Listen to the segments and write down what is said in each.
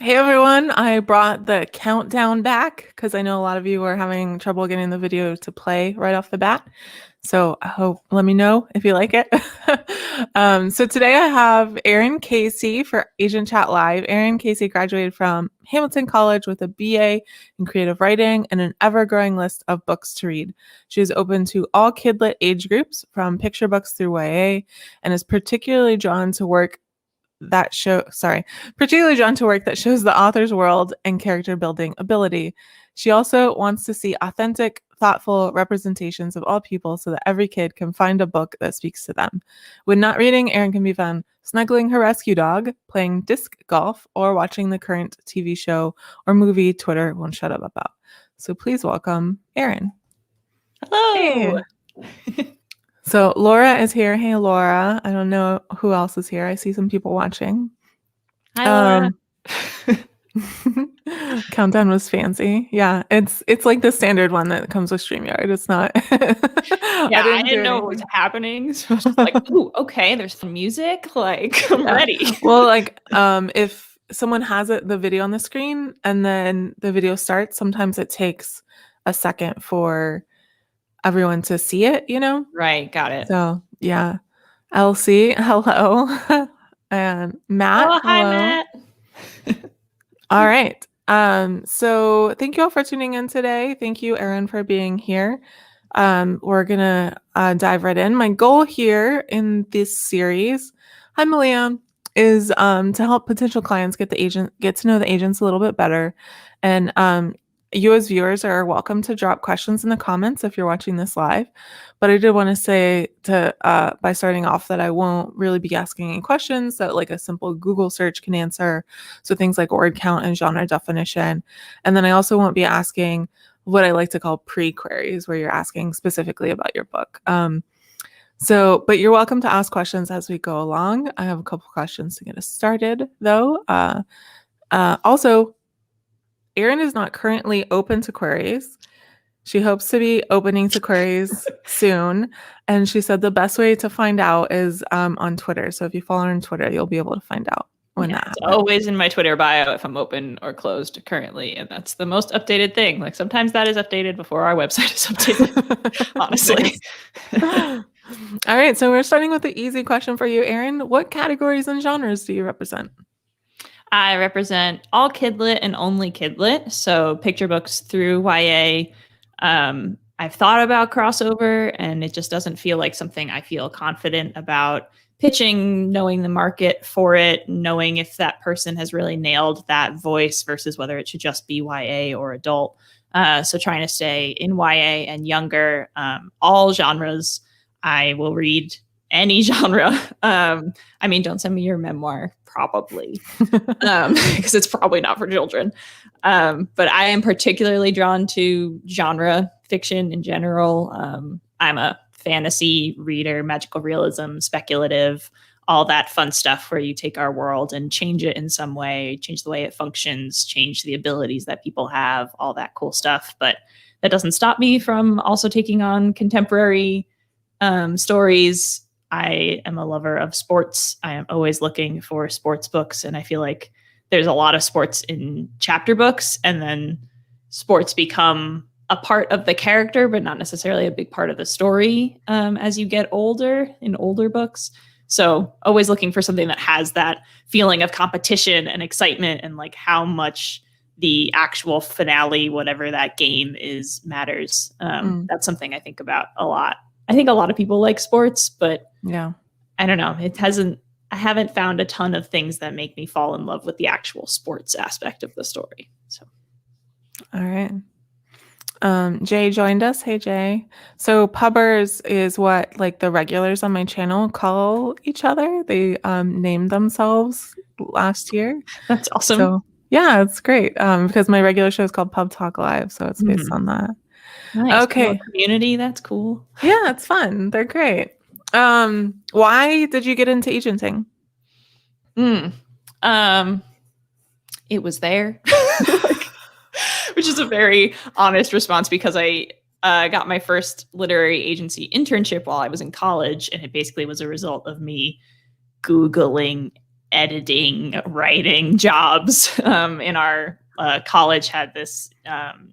Hey everyone, I brought the countdown back because I know a lot of you are having trouble getting the video to play right off the bat. So I hope, let me know if you like it. So today I have Erin Casey for AgentChat Live. Erin Casey graduated from Hamilton College with a BA in creative writing and an ever-growing list of books to read. She is open to all kidlit age groups from picture books through YA and is particularly drawn to particularly drawn to work that shows the author's world and character building ability. She also wants to see authentic, thoughtful representations of all people so that every kid can find a book that speaks to them. When not reading, Erin can be found snuggling her rescue dog, playing disc golf, or watching the current TV show or movie Twitter won't shut up about. So please welcome Erin. Hello. Hey. So Laura is here. Hey, Laura. I don't know who else is here. I see some people watching. Hi, Laura. Countdown was fancy. Yeah, it's like the standard one that comes with StreamYard. It's not. Yeah, I didn't know what was happening. So I was just like, ooh, okay, there's some music. Like, I'm ready. Well, like, if someone has the video on the screen and then the video starts, sometimes it takes a second for everyone to see it, you know? Right, got it. So, yeah. Elsie, hello. And Matt, Oh, hi, hello. Matt. All right. So thank you all for tuning in today. Thank you, Erin, for being here. We're gonna dive right in. My goal here in this series, hi Malia, is to help potential clients get to know the agents a little bit better. And you as viewers are welcome to drop questions in the comments if you're watching this live. But I did want to say by starting off that I won't really be asking any questions that like a simple Google search can answer. So things like word count and genre definition. And then I also won't be asking what I like to call pre-queries, where you're asking specifically about your book. But you're welcome to ask questions as we go along. I have a couple questions to get us started, though. Also, Erin is not currently open to queries. She hopes to be opening to queries soon. And she said the best way to find out is on Twitter. So if you follow her on Twitter, you'll be able to find out when that happens. It's always in my Twitter bio if I'm open or closed currently. And that's the most updated thing. Like sometimes that is updated before our website is updated, honestly. All right. So we're starting with the easy question for you, Erin. What categories and genres do you represent? I represent all kidlit and only kidlit. So picture books through YA. I've thought about crossover and it just doesn't feel like something I feel confident about pitching, knowing the market for it, knowing if that person has really nailed that voice versus whether it should just be YA or adult. So trying to stay in YA and younger, all genres. I will read any genre. I mean, don't send me your memoir, probably, because it's probably not for children. But I am particularly drawn to genre fiction in general. I'm a fantasy reader, magical realism, speculative, all that fun stuff where you take our world and change it in some way, change the way it functions, change the abilities that people have, all that cool stuff. But that doesn't stop me from also taking on contemporary stories. I am a lover of sports. I am always looking for sports books. And I feel like there's a lot of sports in chapter books, and then sports become a part of the character, but not necessarily a big part of the story as you get older in older books. So always looking for something that has that feeling of competition and excitement and like how much the actual finale, whatever that game is, matters. That's something I think about a lot. I think a lot of people like sports, but yeah, I don't know. I haven't found a ton of things that make me fall in love with the actual sports aspect of the story. So, all right. Jay joined us. Hey, Jay. So pubbers is what like the regulars on my channel call each other. They named themselves last year. That's awesome. So yeah, it's great because my regular show is called Pub Talk Live. So it's based on that. Nice. Okay. Community. That's cool. Yeah, it's fun. They're great. Why did you get into agenting? It was there, which is a very honest response because I got my first literary agency internship while I was in college. And it basically was a result of me Googling editing, writing jobs. In our college had this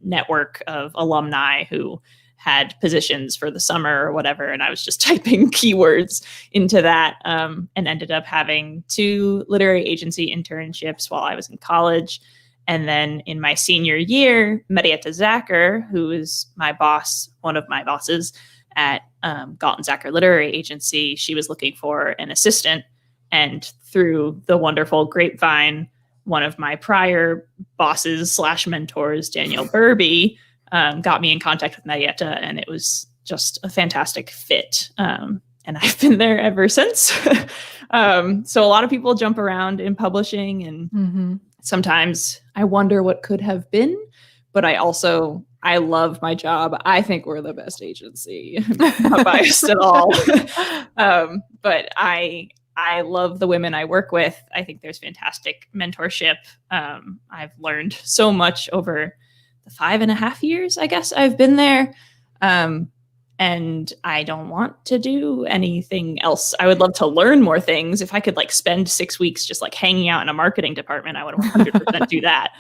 network of alumni who had positions for the summer or whatever, and I was just typing keywords into that, and ended up having 2 literary agency internships while I was in college. And then in my senior year, Marietta Zacker, who is my boss, one of my bosses at Gallt Zacker Literary Agency, she was looking for an assistant. And through the wonderful grapevine, one of my prior bosses / mentors, Danielle Burby, got me in contact with Marietta, and it was just a fantastic fit. And I've been there ever since. So a lot of people jump around in publishing, and sometimes I wonder what could have been, but I love my job. I think we're the best agency. I'm not biased at all. But I love the women I work with. I think there's fantastic mentorship. I've learned so much over the 5.5 years, I guess, I've been there. And I don't want to do anything else. I would love to learn more things. If I could spend 6 weeks just hanging out in a marketing department, I would 100% do that.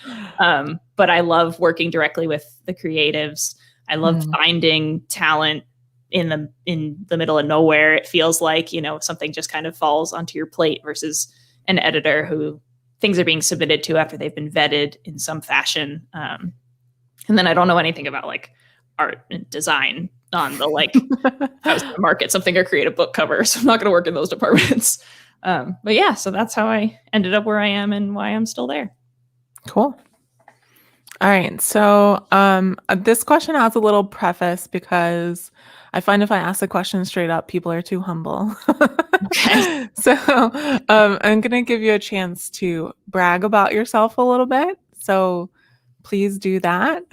But I love working directly with the creatives. I love finding talent in the middle of nowhere. It feels like, something just kind of falls onto your plate versus an editor who things are being submitted to after they've been vetted in some fashion. And then I don't know anything about art and design on the how to market something or create a book cover. So I'm not going to work in those departments. But yeah, so that's how I ended up where I am and why I'm still there. Cool. All right. So this question has a little preface because I find if I ask the question straight up, people are too humble. Okay. So I'm going to give you a chance to brag about yourself a little bit. So please do that.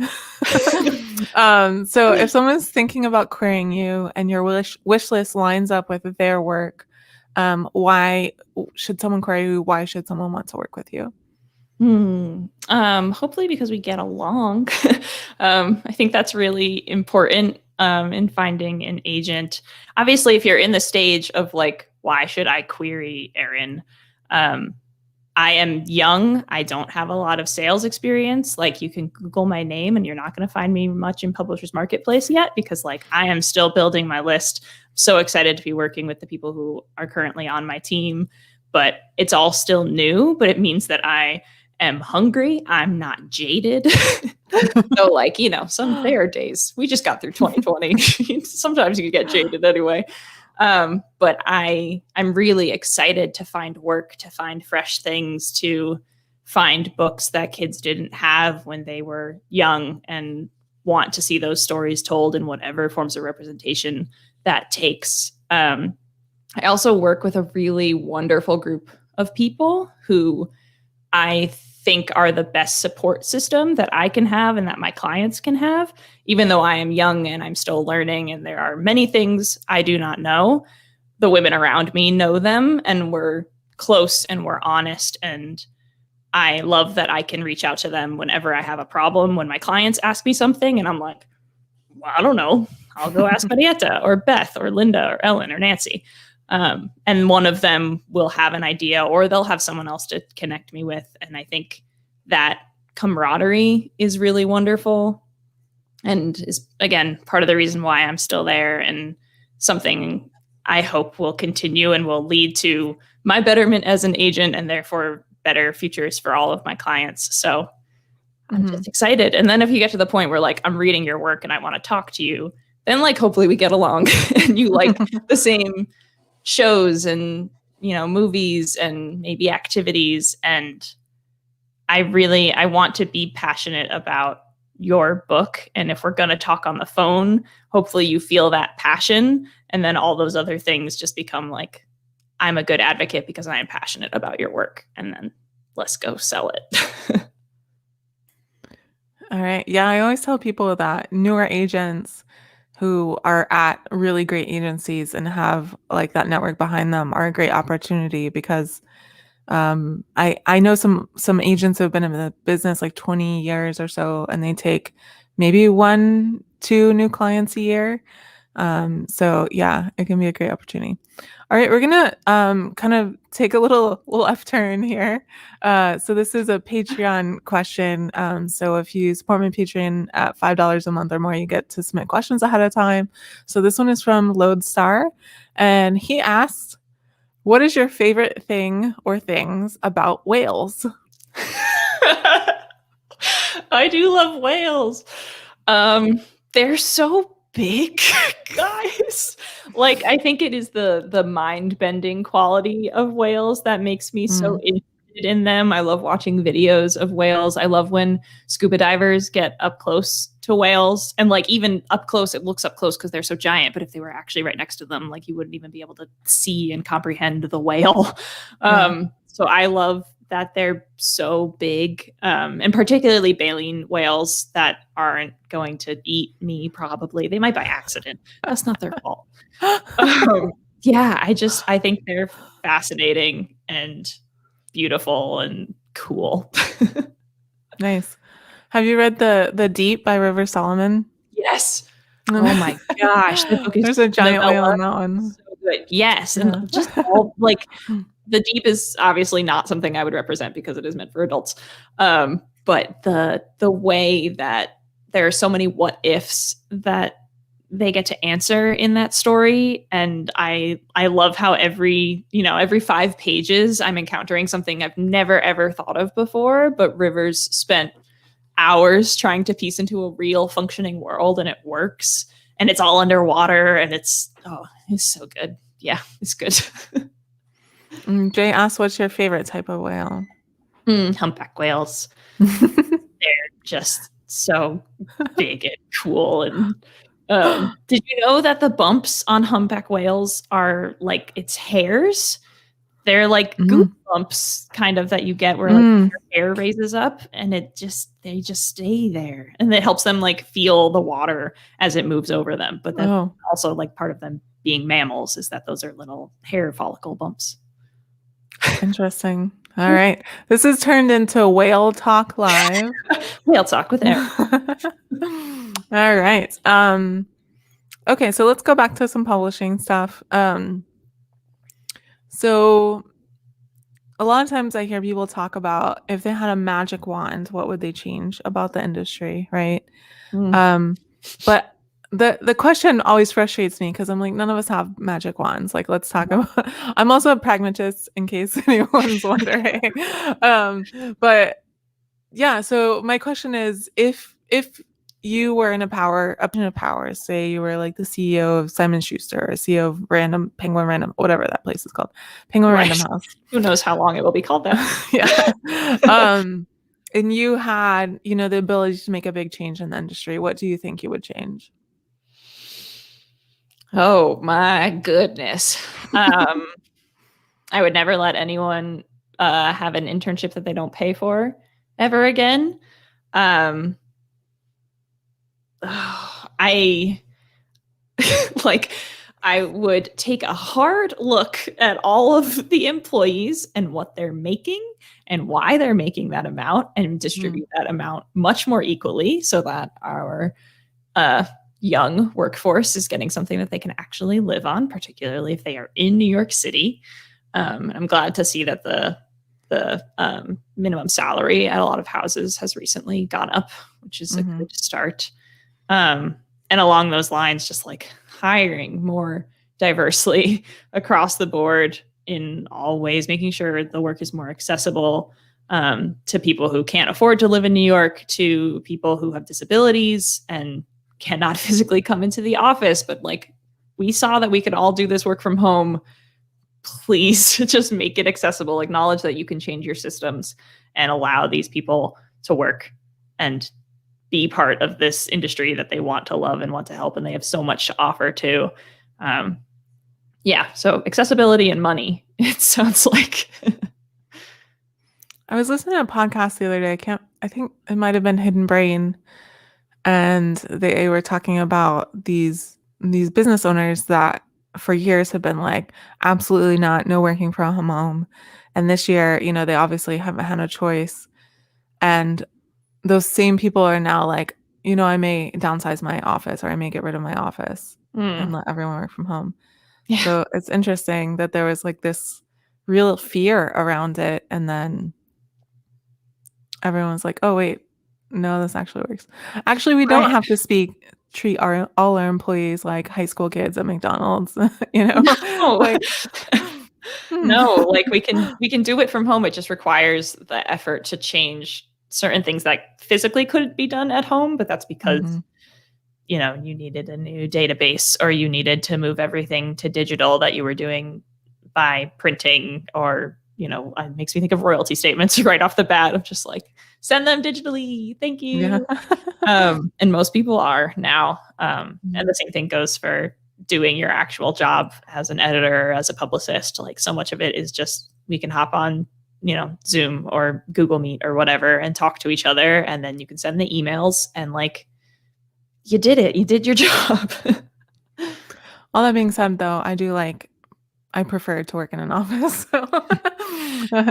So if someone's thinking about querying you and your wish list lines up with their work, why should someone query you? Why should someone want to work with you? Hopefully because we get along. I think that's really important in finding an agent. Obviously, if you're in the stage of why should I query Erin? I am young. I don't have a lot of sales experience. You can Google my name and you're not going to find me much in Publishers Marketplace yet because I am still building my list. So excited to be working with the people who are currently on my team, but it's all still new, but it means that I am hungry. I'm not jaded. So there are days. We just got through 2020. Sometimes you get jaded anyway. But I'm really excited to find work, to find fresh things, to find books that kids didn't have when they were young and want to see those stories told in whatever forms of representation that takes. I also work with a really wonderful group of people who I think are the best support system that I can have and that my clients can have, even though I am young and I'm still learning and there are many things I do not know. The women around me know them and we're close and we're honest. And I love that I can reach out to them whenever I have a problem. When my clients ask me something and I'm like, well, I don't know, I'll go ask Marietta or Beth or Linda or Ellen or Nancy. And one of them will have an idea or they'll have someone else to connect me with. And I think that camaraderie is really wonderful and is, again, part of the reason why I'm still there and something I hope will continue and will lead to my betterment as an agent and therefore better futures for all of my clients. So I'm just excited. And then if you get to the point where I'm reading your work and I want to talk to you, then hopefully we get along and you like the same shows and movies and maybe activities. And I want to be passionate about your book. And if we're going to talk on the phone, hopefully you feel that passion. And then all those other things just become I'm a good advocate because I am passionate about your work. And then let's go sell it. All right. Yeah, I always tell people that newer agents who are at really great agencies and have that network behind them are a great opportunity because I know some agents who have been in the business 20 years or so, and they take maybe 1-2 new clients a year. So yeah, it can be a great opportunity. All right, we're gonna kind of take a little left turn here. So this is a Patreon question. So if you support my Patreon at $5 a month or more, you get to submit questions ahead of time. So this one is from Lodestar, and he asked, "What is your favorite thing or things about whales?" I do love whales. They're so big, guys. Like, I think it is the mind-bending quality of whales that makes me so interested in them. I love watching videos of whales. I love when scuba divers get up close to whales, and like even up close, it looks up close because they're so giant. But if they were actually right next to them, like you wouldn't even be able to see and comprehend the whale. So I love that they're so big, and particularly baleen whales that aren't going to eat me. Probably they might by accident. That's not their fault. Yeah, I think they're fascinating and beautiful and cool. Nice. Have you read the Deep by River Solomon? Yes. Oh my gosh, that book is There's a giant whale novella, in that one. so good. Yes, Yeah. and just all like the Deep is obviously not something I would represent because it is meant for adults. But the way that there are so many what ifs that they get to answer in that story, and I love how every 5 pages I'm encountering something I've never ever thought of before, but Rivers spent hours trying to piece into a real functioning world, and it works, and it's all underwater, and it's so good. Yeah, it's good. Jay asked, "What's your favorite type of whale?" Humpback whales. They're just so big and cool. And did you know that the bumps on humpback whales are like it's hairs? They're like goosebumps kind of that you get where like your hair raises up, and they just stay there, and it helps them like feel the water as it moves over them. But that's also like part of them being mammals is that those are little hair follicle bumps. Interesting. All right. This has turned into Whale Talk Live. Whale Talk with Erin. All right. Okay, so let's go back to some publishing stuff. So a lot of times I hear people talk about if they had a magic wand, what would they change about the industry, right? But the question always frustrates me because I'm like, none of us have magic wands. Like, let's talk about. I'm also a pragmatist, in case anyone's wondering. But yeah, so my question is, if you were in a position of power, say you were like the CEO of Simon Schuster or CEO of Penguin Random, whatever that place is called, Penguin Random House. Who knows how long it will be called that? Yeah. And you had, the ability to make a big change in the industry, what do you think you would change? Oh my goodness. I would never let anyone have an internship that they don't pay for ever again. I I would take a hard look at all of the employees and what they're making and why they're making that amount, and distribute that amount much more equally so that our young workforce is getting something that they can actually live on, particularly if they are in New York City. I'm glad to see that the minimum salary at a lot of houses has recently gone up, which is a good start. And along those lines, just like hiring more diversely across the board in all ways, making sure the work is more accessible to people who can't afford to live in New York, to people who have disabilities and cannot physically come into the office. But like, we saw that we could all do this work from home. Please just make it accessible. Acknowledge that you can change your systems and allow these people to work and be part of this industry that they want to love and want to help, and they have so much to offer too. So accessibility and money, it sounds like. I was listening to a podcast the other day. I think it might have been Hidden Brain, and they were talking about these business owners that for years have been like, absolutely not, no working from home. And this year, they obviously haven't had a choice. And those same people are now like, I may downsize my office, or I may get rid of my office. and let everyone work from home. Yeah. So it's interesting that there was like this real fear around it, and then everyone's like, "Oh wait, no, this actually works." Actually, we don't Right. have to treat all our employees like high school kids at McDonald's, you know? No. Like, hmm. No, like we can do it from home. It just requires the effort to change certain things that physically could be done at home, but that's because Mhm. you needed a new database or you needed to move everything to digital that you were doing by printing or, it makes me think of royalty statements right off the bat of just like, send them digitally. Thank Yeah. you. And most people are now. Mhm. And the same thing goes for doing your actual job as an editor, as a publicist. Like so much of it is just we can hop on, Zoom or Google Meet or whatever and talk to each other. And then you can send the emails and like, you did it. You did your job. All that being said, though, I prefer to work in an office. So.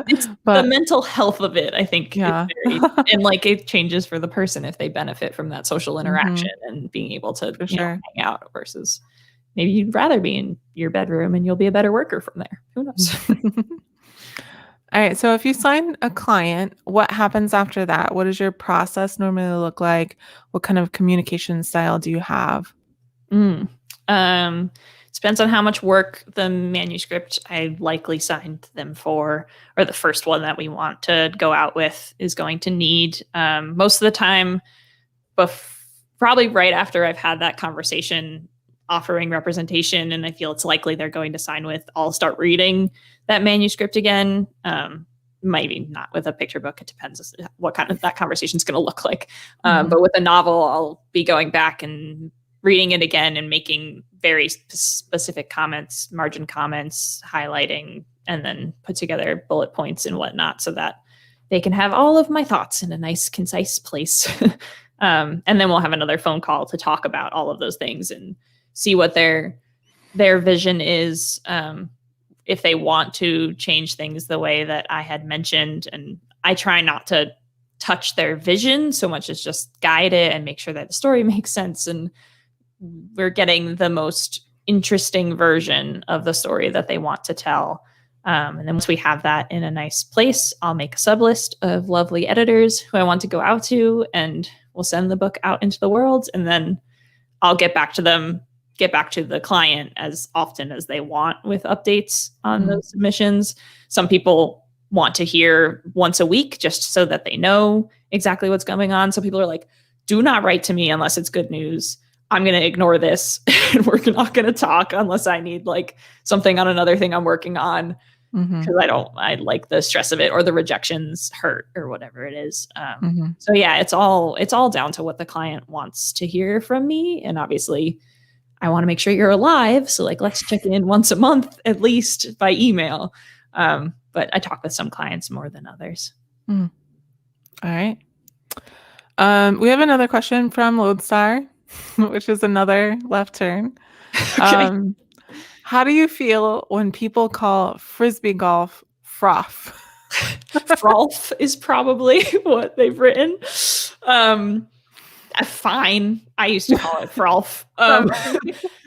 It's the But mental health of it, I think, is yeah. very and, like, it changes for the person if they benefit from that social interaction Mhm. and being able to, For sure. hang out versus maybe you'd rather be in your bedroom and you'll be a better worker from there. Who knows? All right. So if you sign a client, what happens after that? What does your process normally look like? What kind of communication style do you have? Mm. Um, depends on how much work the manuscript I likely signed them for, or the first one that we want to go out with is going to need. Most of the time, probably right after I've had that conversation offering representation and I feel it's likely they're going to sign with, I'll start reading that manuscript again. Maybe not with a picture book. It depends what kind of that conversation is going to look like. Mhm. But with a novel, I'll be going back and reading it again and making very specific comments, margin comments, highlighting, and then put together bullet points and whatnot so that they can have all of my thoughts in a nice, concise place. And then we'll have another phone call to talk about all of those things and see what their vision is. If they want to change things the way that I had mentioned, and I try not to touch their vision so much as just guide it and make sure that the story makes sense and we're getting the most interesting version of the story that they want to tell. And then once we have that in a nice place, I'll make a sub list of lovely editors who I want to go out to, and we'll send the book out into the world. And then I'll get back to the client as often as they want with updates on Mhm. those submissions. Some people want to hear once a week just so that they know exactly what's going on. Some people are like, do not write to me unless it's good news. I'm going to ignore this and we're not going to talk unless I need like something on another thing I'm working on Mhm. because I like the stress of it or the rejections hurt or whatever it is. Mhm. So yeah, it's all down to what the client wants to hear from me. And obviously I want to make sure you're alive. So like, let's check in once a month, at least by email. But I talk with some clients more than others. Mm. All right. We have another question from Lodestar, which is another left turn. Okay. Um, how do you feel when people call frisbee golf froth? Frolf is probably what they've written. Fine. I used to call it Frolf.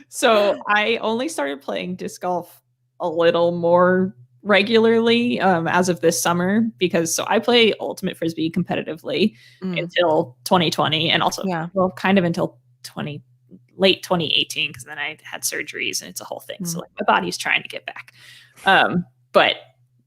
So I only started playing disc golf a little more regularly as of this summer because so I play ultimate frisbee competitively Mm, until 2020 and also yeah. well kind of until 20 late 2018 because then I had surgeries and it's a whole thing. So Mm. like my body's trying to get back. But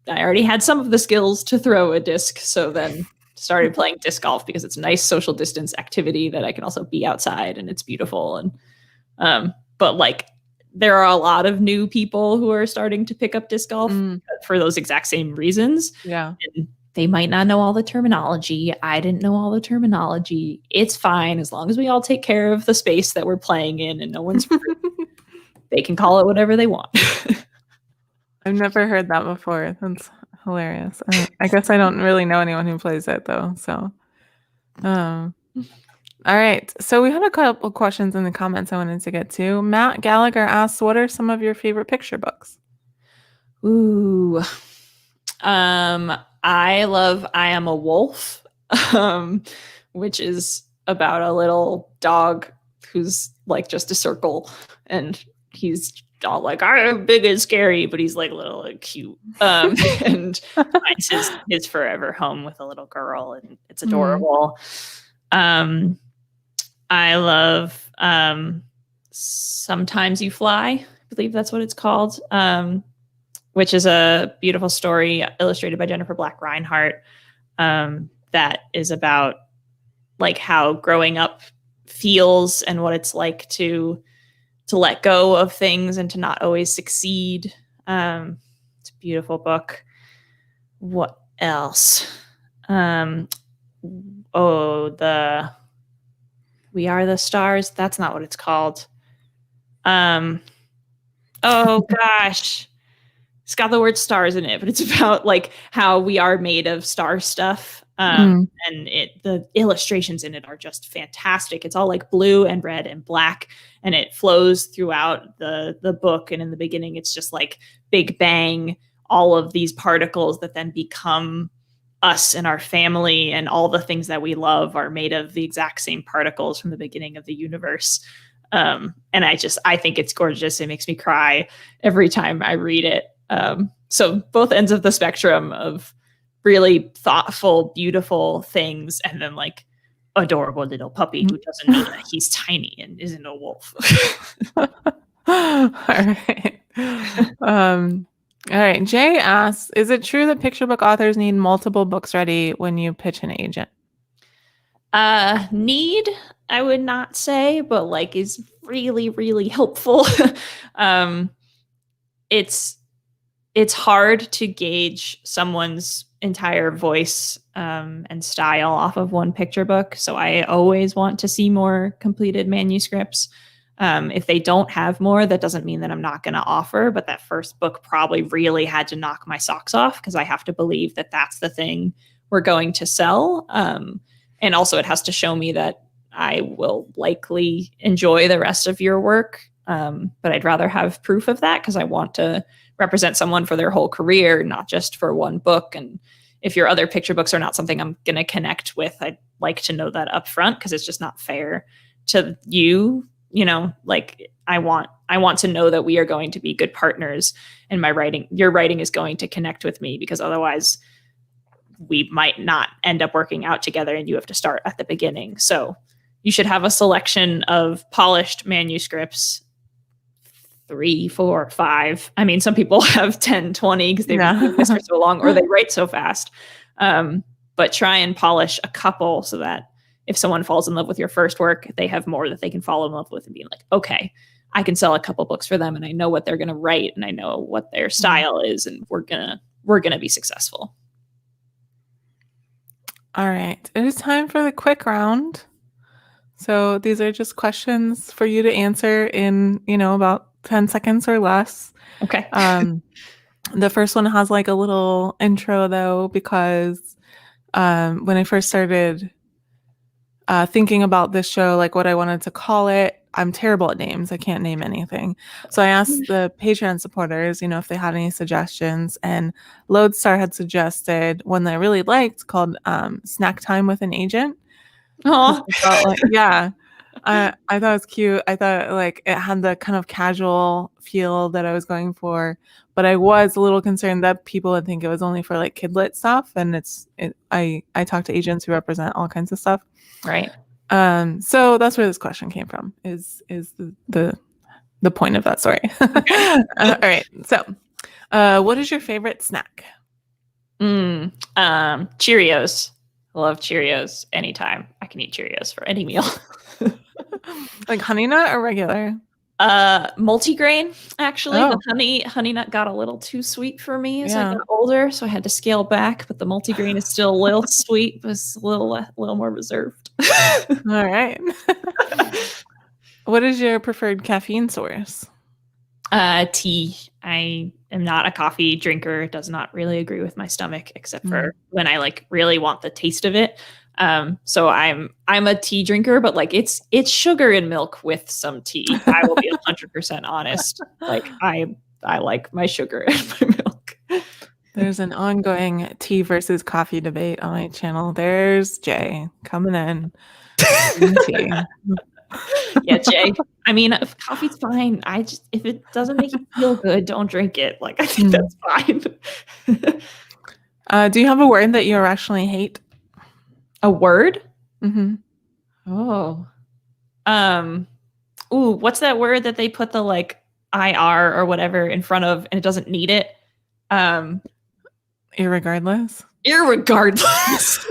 I already had some of the skills to throw a disc, so then started playing disc golf because it's a nice social distance activity that I can also be outside and it's beautiful and but like there are a lot of new people who are starting to pick up disc golf Mm, for those exact same reasons. yeah. And they might not know all the terminology. I didn't know all the terminology. It's fine as long as we all take care of the space that we're playing in and no one's they can call it whatever they want. I've never heard that before. That's hilarious. I guess I don't really know anyone who plays it though. So, um, all right. So we had a couple questions in the comments I wanted to get to. Matt Gallagher asks, "What are some of your favorite picture books?" Ooh. I love I Am a Wolf, um, which is about a little dog who's like just a circle, and he's all like, I'm big and scary, but he's like little and cute. And finds his forever home with a little girl, and it's adorable. I love Sometimes You Fly, I believe that's what it's called, which is a beautiful story illustrated by Jennifer Black Reinhardt, that is about like how growing up feels and what it's like to let go of things and to not always succeed. It's a beautiful book. What else? We Are the Stars. That's not what it's called. Oh gosh. It's got the word stars in it, but it's about like how we are made of star stuff. And the illustrations in it are just fantastic. It's all like blue and red and black, and it flows throughout the book. And in the beginning, it's just like Big Bang, all of these particles that then become us and our family, and all the things that we love are made of the exact same particles from the beginning of the universe. And I think it's gorgeous. It makes me cry every time I read it. So both ends of the spectrum of really thoughtful, beautiful things, and then like adorable little puppy who doesn't know that he's tiny and isn't a wolf. All right. All right. Jay asks, is it true that picture book authors need multiple books ready when you pitch an agent? Need, I would not say, but like is really, really helpful. It's hard to gauge someone's entire voice and style off of one picture book. So I always want to see more completed manuscripts. If they don't have more, that doesn't mean that I'm not going to offer, but that first book probably really had to knock my socks off, because I have to believe that that's the thing we're going to sell. And also it has to show me that I will likely enjoy the rest of your work. But I'd rather have proof of that, because I want to represent someone for their whole career, not just for one book. And if your other picture books are not something I'm going to connect with, I'd like to know that up front, because it's just not fair to you. You know, like I want to know that we are going to be good partners, and your writing is going to connect with me, because otherwise we might not end up working out together, and you have to start at the beginning. So you should have a selection of polished manuscripts, 3, 4, 5. I mean, some people have 10, 20 because they've been doing this for so long, or they write so fast. But try and polish a couple, so that if someone falls in love with your first work, they have more that they can fall in love with and be like, okay, I can sell a couple books for them, and I know what they're going to write, and I know what their style is, and we're going to be successful. All right. It is time for the quick round. So these are just questions for you to answer in, about 10 seconds or less. Okay. The first one has like a little intro though, because when I first started thinking about this show, like what I wanted to call it, I'm terrible at names. I can't name anything. So I asked the Patreon supporters, if they had any suggestions, and Lodestar had suggested one that I really liked called Snack Time with an Agent. Oh, yeah. I thought it was cute. I thought like it had the kind of casual feel that I was going for, but I was a little concerned that people would think it was only for like kidlit stuff. And I talk to agents who represent all kinds of stuff. Right. So that's where this question came from, is the point of that story. All right. So, what is your favorite snack? Cheerios. I love Cheerios anytime. I can eat Cheerios for any meal. Like Honey Nut or regular? Multigrain, actually. Oh. The honey nut got a little too sweet for me as I got older, so I had to scale back, but the multigrain is still a little sweet, but it's a little more reserved. All right. What is your preferred caffeine source? Tea. I am not a coffee drinker. It does not really agree with my stomach, except for when I like really want the taste of it. So I'm a tea drinker, but like it's sugar and milk with some tea. I will be 100% honest. Like I like my sugar and my milk. There's an ongoing tea versus coffee debate on my channel. There's Jay coming in. Tea. Yeah, Jay. I mean, if coffee's fine. If it doesn't make you feel good, don't drink it. Like, I think that's fine. Do you have a word that you irrationally hate? A word? Mm-hmm. Oh. What's that word that they put the like IR or whatever in front of and it doesn't need it? Irregardless. Irregardless.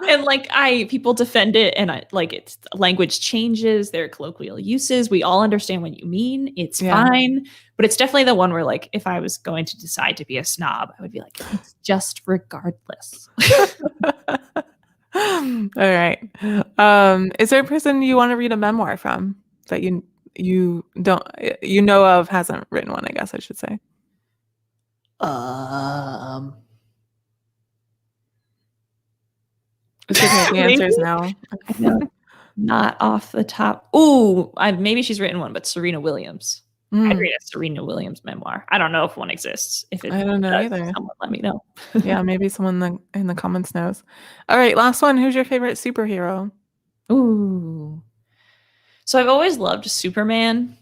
And like people defend it and it's language changes, there are colloquial uses. We all understand what you mean. It's fine. But it's definitely the one where like if I was going to decide to be a snob, I would be like, it's just regardless. All right. Is there a person you want to read a memoir from that you don't of hasn't written one, I guess I should say? It's okay. The answer is no. I know. Not off the top. Ooh, maybe she's written one, but Serena Williams. I'd read a Serena Williams memoir. I don't know if one exists. If it I don't know does, either. someone let me know. Yeah, maybe someone in the comments knows. All right, last one. Who's your favorite superhero? Ooh. So I've always loved Superman.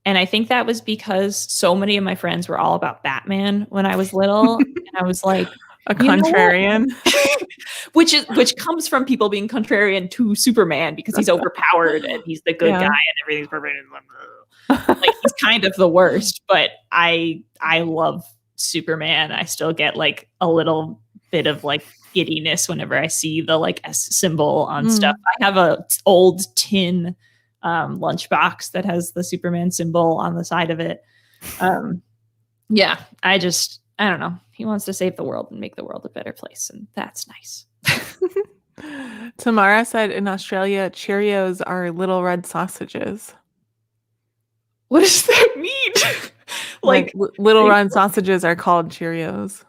And I think that was because so many of my friends were all about Batman when I was little. And I was like, a contrarian. which comes from people being contrarian to Superman because he's overpowered and he's the good guy and everything's perfect. Like he's kind of the worst, but I love Superman. I still get like a little bit of like giddiness whenever I see the like S symbol on stuff. I have a old tin lunchbox that has the Superman symbol on the side of it. Yeah, I don't know. He wants to save the world and make the world a better place, and that's nice. Tamara said in Australia, Cheerios are little red sausages. What does that mean? like little red sausages are called Cheerios.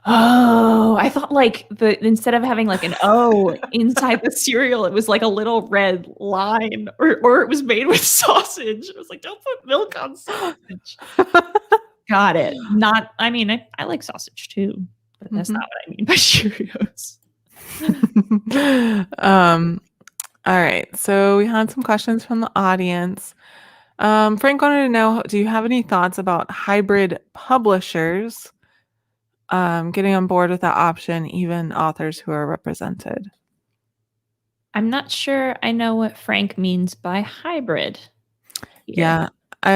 Oh, I thought like instead of having like an O inside the cereal, it was like a little red line, or it was made with sausage. I was like, don't put milk on sausage. Got it. I mean, I like sausage too, but that's not what I mean by Cheerios. All right. So we had some questions from the audience. Frank wanted to know, do you have any thoughts about hybrid publishers getting on board with that option, even authors who are represented? I'm not sure I know what Frank means by hybrid. Yeah.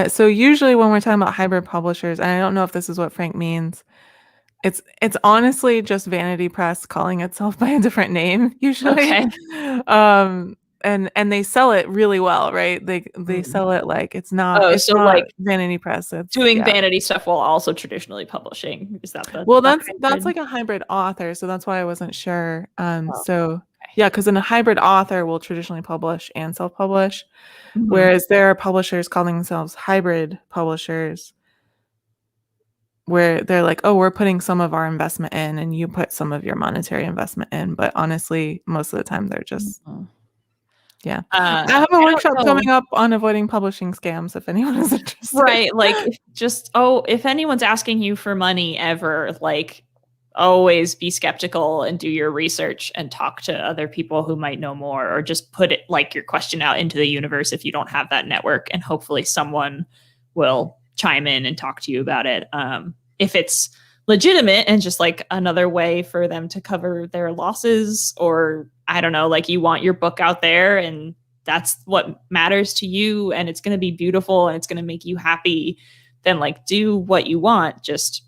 So usually when we're talking about hybrid publishers, and I don't know if this is what Frank means, it's honestly just Vanity Press calling itself by a different name usually. Okay. And they sell it really well, right? They sell it like it's not like Vanity Press. It's doing vanity stuff while also traditionally publishing. Is that the that's like a hybrid author, so that's why I wasn't sure. Yeah, because in a hybrid author will traditionally publish and self-publish, whereas there are publishers calling themselves hybrid publishers, where they're like, oh, we're putting some of our investment in and you put some of your monetary investment in. But honestly, most of the time they're just, I have a workshop coming up on avoiding publishing scams if anyone is interested. Right. Like if anyone's asking you for money ever, like always be skeptical and do your research and talk to other people who might know more, or just put it like your question out into the universe if you don't have that network, and hopefully someone will chime in and talk to you about it. If it's legitimate and just like another way for them to cover their losses, or I don't know, like you want your book out there and that's what matters to you and it's going to be beautiful and it's going to make you happy, then like do what you want. Just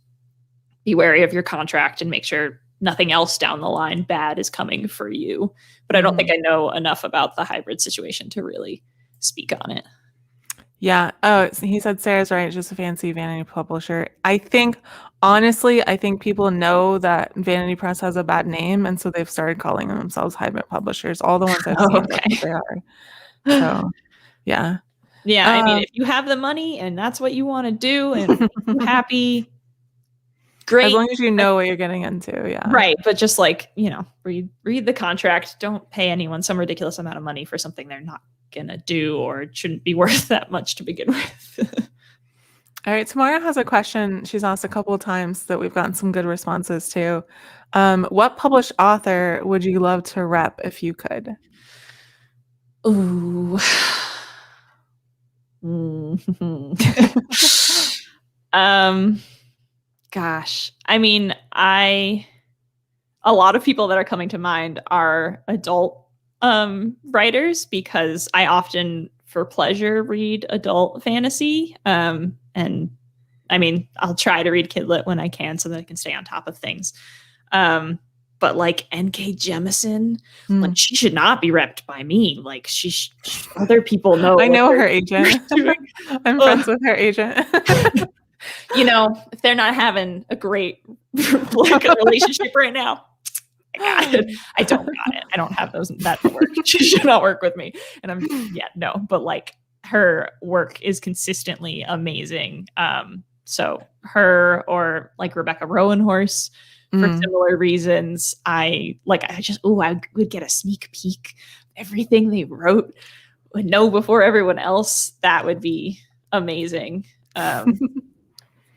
be wary of your contract and make sure nothing else down the line bad is coming for you. But I don't think I know enough about the hybrid situation to really speak on it. Yeah. Oh, he said Sarah's right. It's just a fancy vanity publisher. I think people know that Vanity Press has a bad name, and so they've started calling themselves hybrid publishers. All the ones I've seen, that's what they are. So, yeah. Yeah. I mean, if you have the money and that's what you want to do and make you happy, great. As long as you know what you're getting into. Yeah. Right. But just like, read the contract. Don't pay anyone some ridiculous amount of money for something they're not gonna do or it shouldn't be worth that much to begin with. All right, Tamara has a question she's asked a couple of times that we've gotten some good responses to. What published author would you love to rep if you could? Ooh. um, Gosh, I mean, a lot of people that are coming to mind are adult writers, because I often, for pleasure, read adult fantasy. And I mean, I'll try to read kidlit when I can so that I can stay on top of things. But like N.K. Jemisin, like she should not be repped by me. Like other people know. I know her agent. I'm friends with her agent. You know, if they're not having a great relationship right now, I don't got it. I don't have that to work. She should not work with me. And no. But like her work is consistently amazing. So her, or like Rebecca Rowanhorse, for similar reasons. I would get a sneak peek. Everything they wrote, would know before everyone else. That would be amazing.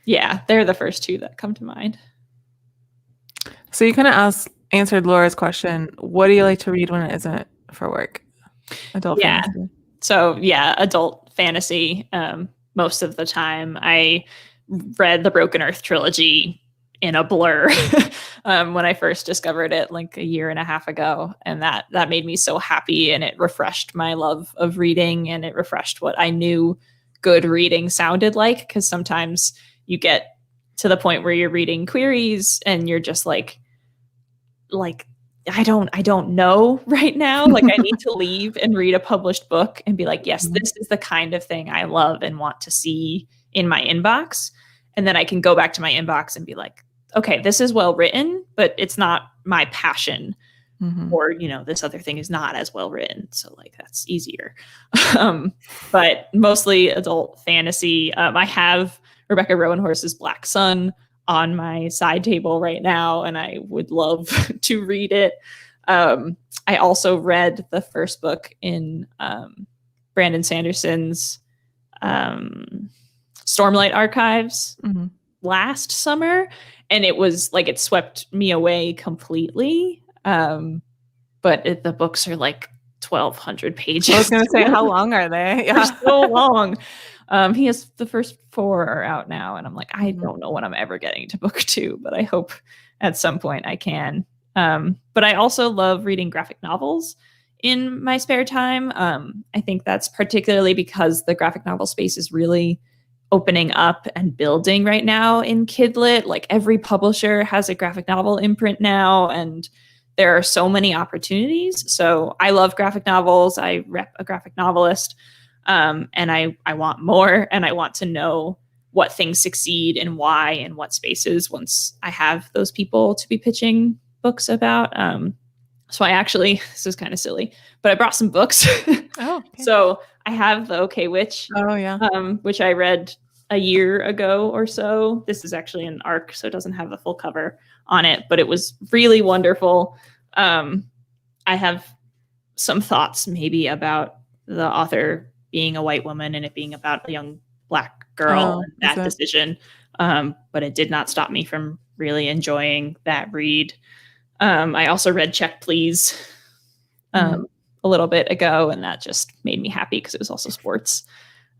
Yeah, they're the first two that come to mind. So you kind of answered Laura's question. What do you like to read when it isn't for work? Adult fantasy. So yeah, adult fantasy. Most of the time, I read the Broken Earth trilogy in a blur when I first discovered it, like a year and a half ago, and that made me so happy, and it refreshed my love of reading, and it refreshed what I knew good reading sounded like. Because sometimes you get to the point where you're reading queries and you're just like I don't know right now. Like I need to leave and read a published book and be like, yes, this is the kind of thing I love and want to see in my inbox. And then I can go back to my inbox and be like, okay, this is well written, but it's not my passion. Or, this other thing is not as well written. So like, that's easier. But mostly adult fantasy. I have Rebecca Rowanhorse's Black Sun on my side table right now, and I would love to read it. I also read the first book in Brandon Sanderson's Stormlight Archives last summer, and it was like it swept me away completely. But the books are like 1,200 pages. I was going to say, how long are they? Yeah. They're so long. He has the first 4 are out now, and I'm like, I don't know when I'm ever getting to book 2, but I hope at some point I can. But I also love reading graphic novels in my spare time. I think that's particularly because the graphic novel space is really opening up and building right now in kidlit. Like every publisher has a graphic novel imprint now, and there are so many opportunities. So I love graphic novels. I rep a graphic novelist. And I want more, and I want to know what things succeed and why, and what spaces, once I have those people to be pitching books about. So I actually, this is kind of silly, but I brought some books. Oh, okay. So I have the Okay Witch, which I read a year ago or so. This is actually an ARC, so it doesn't have the full cover on it, but it was really wonderful. I have some thoughts maybe about the author being a white woman and it being about a young Black girl and that decision. But it did not stop me from really enjoying that read. I also read Check Please a little bit ago, and that just made me happy because it was also sports.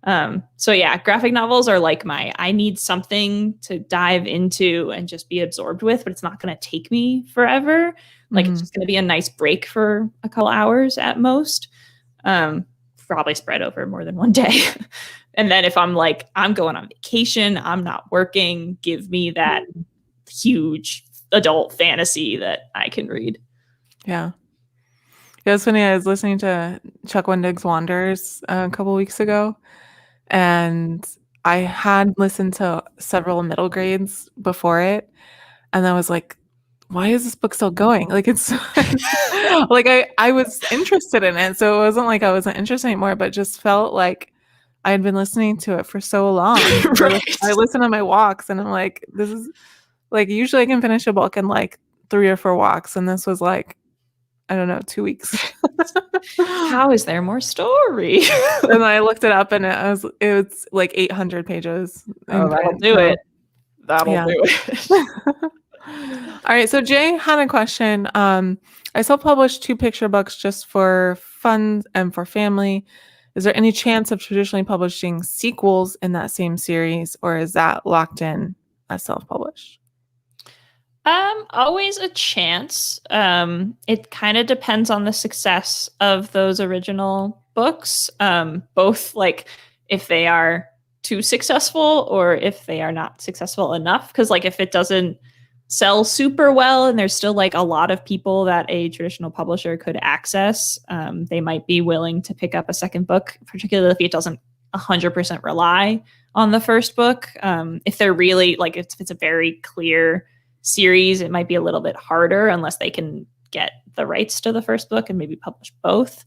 So yeah, graphic novels are like I need something to dive into and just be absorbed with, but it's not going to take me forever. Like it's just going to be a nice break for a couple hours at most. Probably spread over more than one day. And then if I'm like, I'm going on vacation, I'm not working, give me that huge adult fantasy that I can read. Yeah. It was funny. I was listening to Chuck Wendig's Wanderers a couple weeks ago, and I had listened to several middle grades before it, and I was like, why is this book still going? Like it's like I was interested in it, so it wasn't like I wasn't interested anymore, but just felt like I had been listening to it for so long. Right. I listen on my walks, and I'm like, this is like, usually I can finish a book in like 3 or 4 walks, and this was like, I don't know, 2 weeks. How is there more story? And I looked it up, and it was like 800 pages. Oh, that'll do it. That'll do it. All right, so Jay had a question. I self-published 2 picture books just for fun and for family. Is there any chance of traditionally publishing sequels in that same series, or is that locked in as self-published? Always a chance. It kind of depends on the success of those original books. Both like if they are too successful or if they are not successful enough. Because like if it doesn't sell super well and there's still like a lot of people that a traditional publisher could access, they might be willing to pick up a second book, particularly if it doesn't 100% rely on the first book. If they're really like if it's a very clear series, it might be a little bit harder unless they can get the rights to the first book and maybe publish both.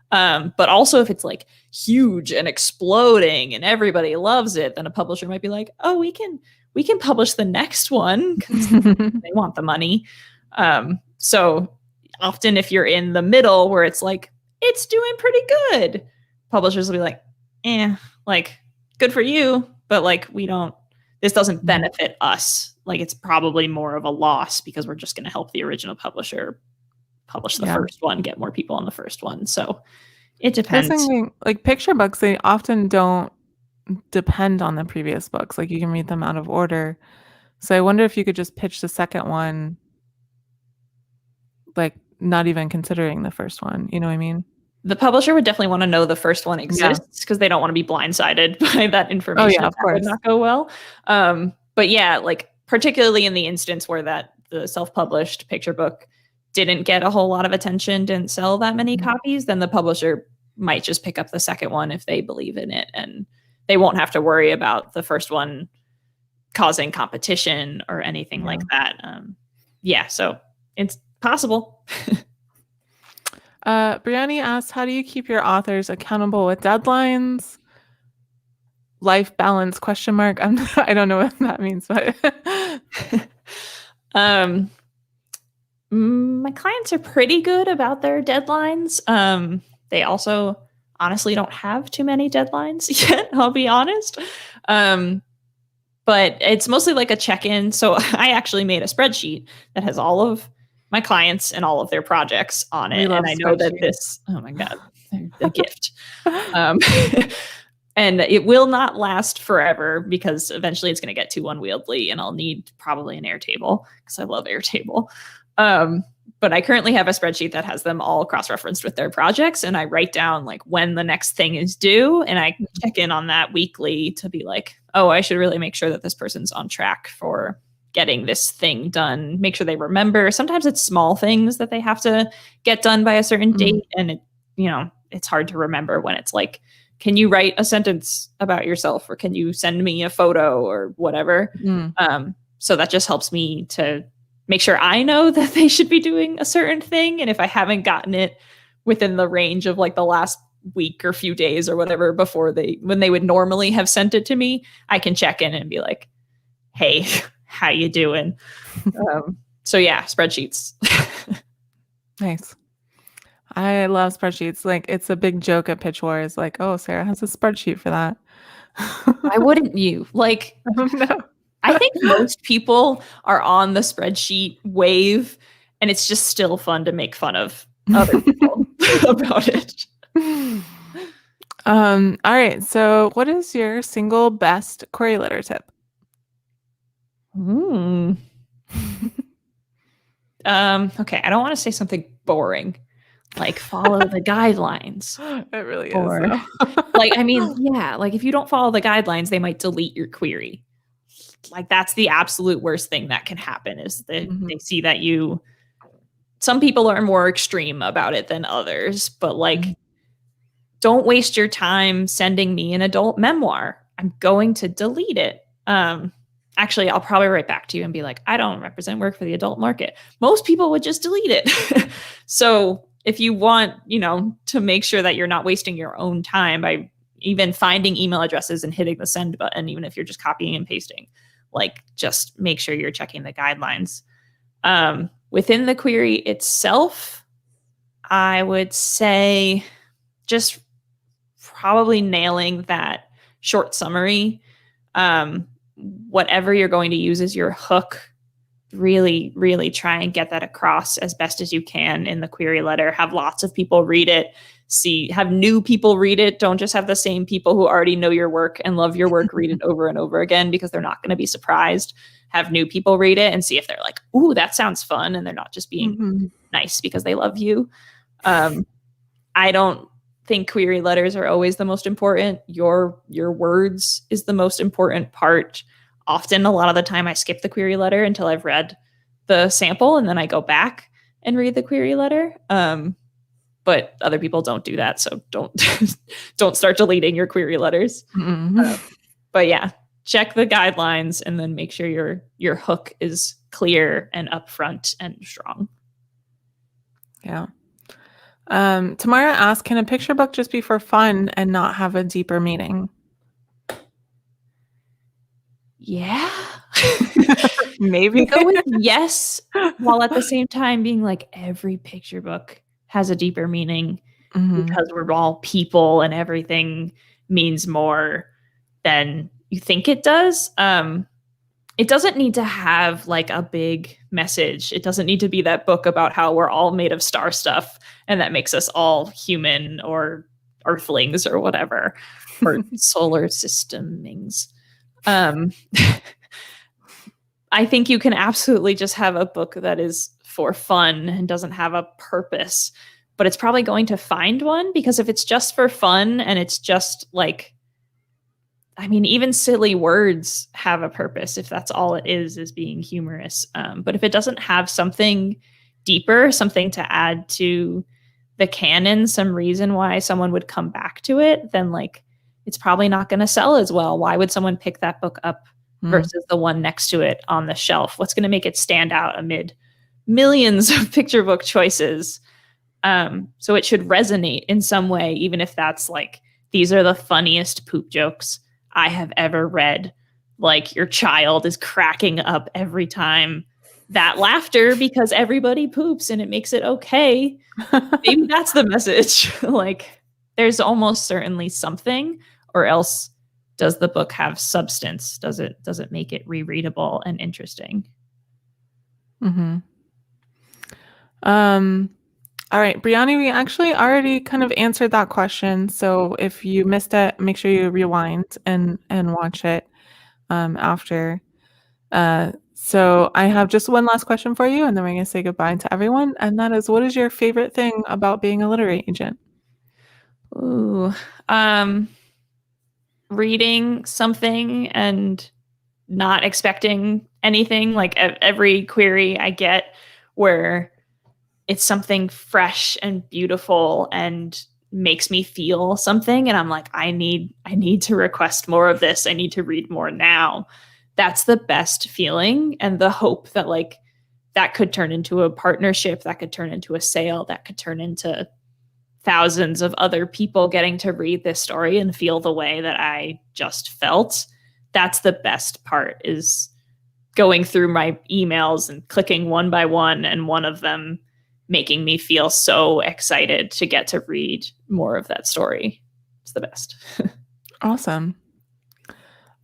But also if it's like huge and exploding and everybody loves it, then a publisher might be like, oh, we can publish the next one because they want the money. So often if you're in the middle where it's like, it's doing pretty good, publishers will be like, like good for you, but like this doesn't benefit us. Like it's probably more of a loss because we're just going to help the original publisher publish the first one, get more people on the first one. So it depends. Thinking, like picture books, they often don't depend on the previous books. Like you can read them out of order. So I wonder if you could just pitch the second one, like not even considering the first one. You know what I mean? The publisher would definitely want to know the first one exists because they don't want to be blindsided by that information. Oh yeah, of course. Would not go well. But yeah, like particularly in the instance where the self-published picture book didn't get a whole lot of attention, didn't sell that many copies, then the publisher might just pick up the second one if they believe in it, and they won't have to worry about the first one causing competition or anything like that. So it's possible. Brianni asked, how do you keep your authors accountable with deadlines? Life balance ? I don't know what that means, but my clients are pretty good about their deadlines. They also honestly don't have too many deadlines yet, I'll be honest. But it's mostly like a check-in. So I actually made a spreadsheet that has all of my clients and all of their projects on it. And I know that oh my God, a gift. And it will not last forever because eventually it's going to get too unwieldy and I'll need probably an Airtable because I love Airtable. But I currently have a spreadsheet that has them all cross-referenced with their projects, and I write down like when the next thing is due, and I check in on that weekly to be like, oh, I should really make sure that this person's on track for getting this thing done, make sure they remember. Sometimes it's small things that they have to get done by a certain date, and it's hard to remember when it's like, can you write a sentence about yourself, or can you send me a photo or whatever? So that just helps me to make sure I know that they should be doing a certain thing. And if I haven't gotten it within the range of like the last week or few days or whatever before when they would normally have sent it to me, I can check in and be like, hey, how you doing? So yeah, spreadsheets. Nice. I love spreadsheets. Like it's a big joke at Pitch Wars. Like, oh, Sarah has a spreadsheet for that. Why wouldn't you? Like, no. I think most people are on the spreadsheet wave, and it's just still fun to make fun of other people about it. All right. So what is your single best query letter tip? Okay. I don't want to say something boring, like follow the guidelines. It really is. Like, I mean, yeah, like if you don't follow the guidelines, they might delete your query. Like that's the absolute worst thing that can happen is that they see that some people are more extreme about it than others, but like, don't waste your time sending me an adult memoir. I'm going to delete it. Actually, I'll probably write back to you and be like, I don't represent work for the adult market. Most people would just delete it. So if you want, to make sure that you're not wasting your own time by even finding email addresses and hitting the send button, even if you're just copying and pasting, like just make sure you're checking the guidelines. Within the query itself, I would say just probably nailing that short summary. Whatever you're going to use as your hook, really, really try and get that across as best as you can in the query letter. Have lots of people read it. Have new people read it. Don't just have the same people who already know your work and love your work read it over and over again, because they're not going to be surprised. Have new people read it and see if they're like, ooh, that sounds fun. And they're not just being nice because they love you. I don't think query letters are always the most important. Your words is the most important part. Often, a lot of the time, I skip the query letter until I've read the sample, and then I go back and read the query letter. But other people don't do that, so don't don't start deleting your query letters. But yeah, check the guidelines and then make sure your hook is clear and upfront and strong. Yeah. Tamara asked, can a picture book just be for fun and not have a deeper meaning? Yeah. Maybe. Go with yes, while at the same time being like, every picture book has a deeper meaning because we're all people and everything means more than you think it does. It doesn't need to have like a big message. It doesn't need to be that book about how we're all made of star stuff and that makes us all human or earthlings or whatever, or solar systemings. I think you can absolutely just have a book that is for fun and doesn't have a purpose, but it's probably going to find one, because if it's just for fun and it's just like, I mean, even silly words have a purpose if that's all it is being humorous. But if it doesn't have something deeper, something to add to the canon, some reason why someone would come back to it, then like it's probably not going to sell as well. Why would someone pick that book up versus the one next to it on the shelf? What's going to make it stand out amid millions of picture book choices? So it should resonate in some way, even if that's like, these are the funniest poop jokes I have ever read. Like, your child is cracking up every time that laughter because everybody poops and it makes it okay. Maybe that's the message. Like, there's almost certainly something, or else does the book have substance? Does it make it rereadable and interesting? All right, Brianni, we actually already kind of answered that question. So if you missed it, make sure you rewind and watch it after. So I have just one last question for you, and then we're going to say goodbye to everyone. And that is, what is your favorite thing about being a literary agent? Ooh, reading something and not expecting anything. Like every query I get where it's something fresh and beautiful and makes me feel something, and I'm like, I need to request more of this. I need to read more now. That's the best feeling, and the hope that like that could turn into a partnership, that could turn into a sale, that could turn into thousands of other people getting to read this story and feel the way that I just felt. That's the best part, is going through my emails and clicking one by one, and one of them making me feel so excited to get to read more of that story. It's the best. Awesome.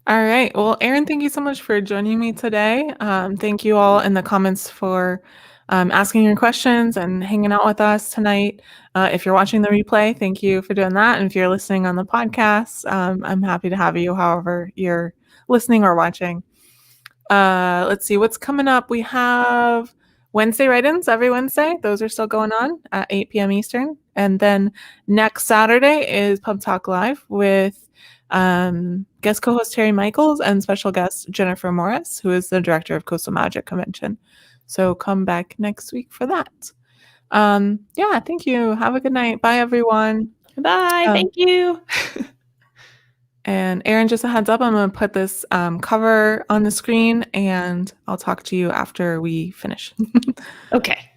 All right. Well, Erin, thank you so much for joining me today. Thank you all in the comments for asking your questions and hanging out with us tonight. If you're watching the replay, thank you for doing that. And if you're listening on the podcast, I'm happy to have you however you're listening or watching. Let's see what's coming up. We have Wednesday write-ins every Wednesday. Those are still going on at 8 p.m. Eastern. And then next Saturday is Pub Talk Live with guest co-host Terry Michaels and special guest Jennifer Morris, who is the director of Coastal Magic Convention. So come back next week for that. Yeah, thank you. Have a good night. Bye, everyone. Bye. Thank you. And Erin, just a heads up, I'm going to put this cover on the screen, and I'll talk to you after we finish. Okay.